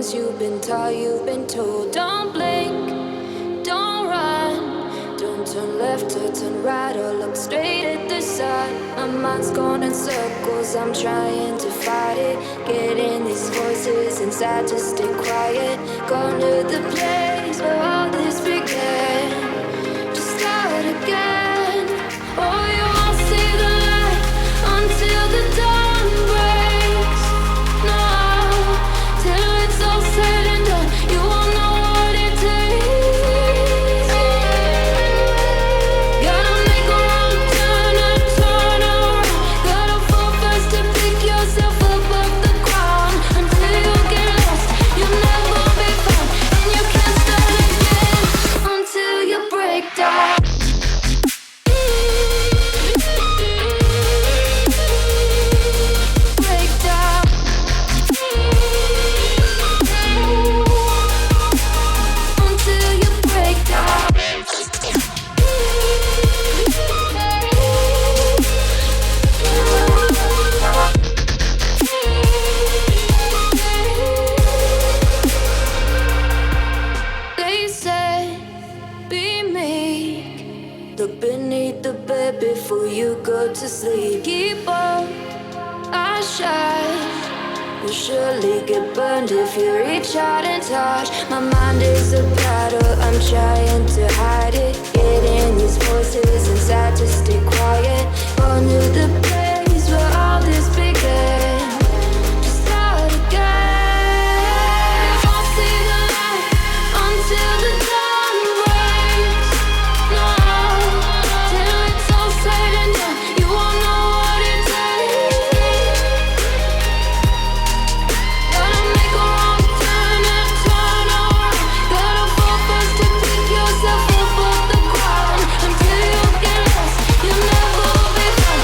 ways you've been taught, you've been told. Don't blink, don't run, don't turn left or turn right or look straight at the sun. My mind's going in circles, I'm trying to fight it. Getting these voices inside to stay quiet. Going to the place where all this began. Just start again. Oh, you won't see the light until the dawn breaks. No, till it's all said and done, you won't know what it takes. Gotta make a wrong turn and turn around. Gotta fall first to pick yourself up off the ground. Until you get lost, you'll never be found. And you can't start again until you break down. They say, be meek. Look beneath the bed before you go to sleep. Keep on, I shine. You'll surely get burned if you reach out and touch. My mind is a battle, I'm trying to hide it. Getting these voices inside to stay quiet. On to the place where all this began. Just start again. You won't see the light until the dawn breaks. No, till it's all said and done, you won't know what it takes. Gotta make a wrong turn and turn around. Gotta fall first to pick yourself up off the ground. Until you get lost, you'll never be found.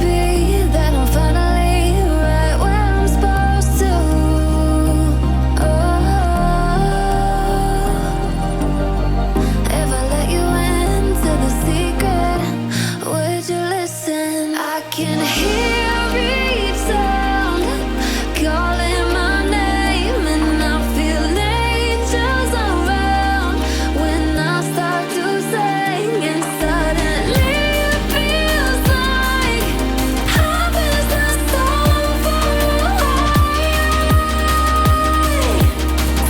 be that I'm finally right where I'm supposed to. If I let you into the secret, would you listen? I can hear each sound calling my name, and I feel angels around when I start to sing, and suddenly it feels like heaven's not so far away.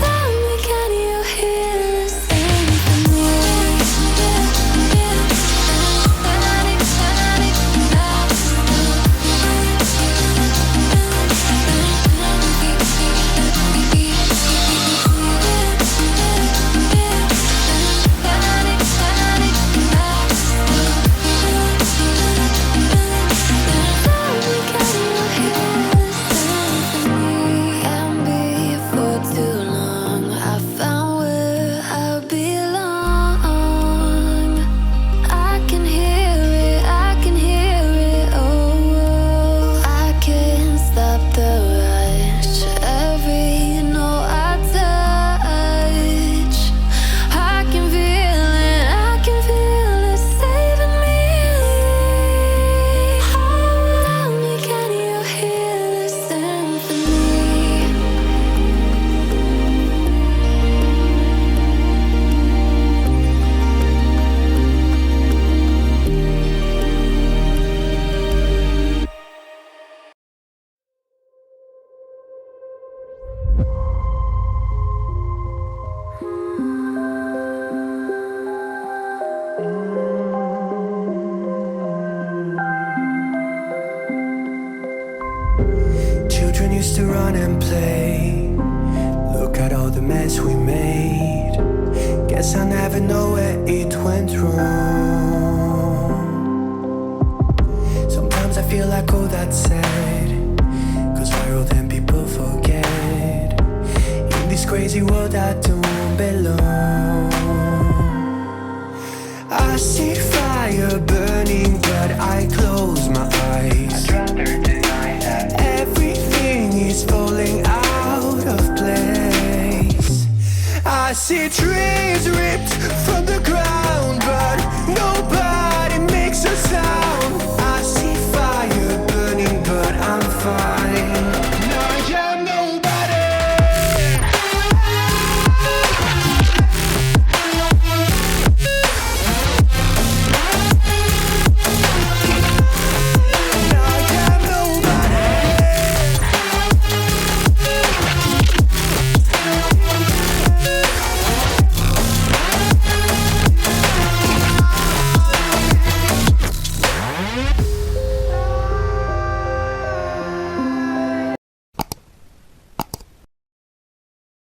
Tell me, can you hear the symphony? Can't be for too long. I found where I belong. I can hear it, I can hear it. Oh, I can't stop the rush. Every note I touch, I can feel it saving me. Tell me, can you hear the symphony? Children used to run and play. Look at all the mess we made. Guess I never know where it went wrong. Sometimes I feel like all that's said, 'cause viral then people forget. In this crazy world I don't belong. I see fire burning but I close my eyes. I'd rather deny that everything is falling out of place. I see trees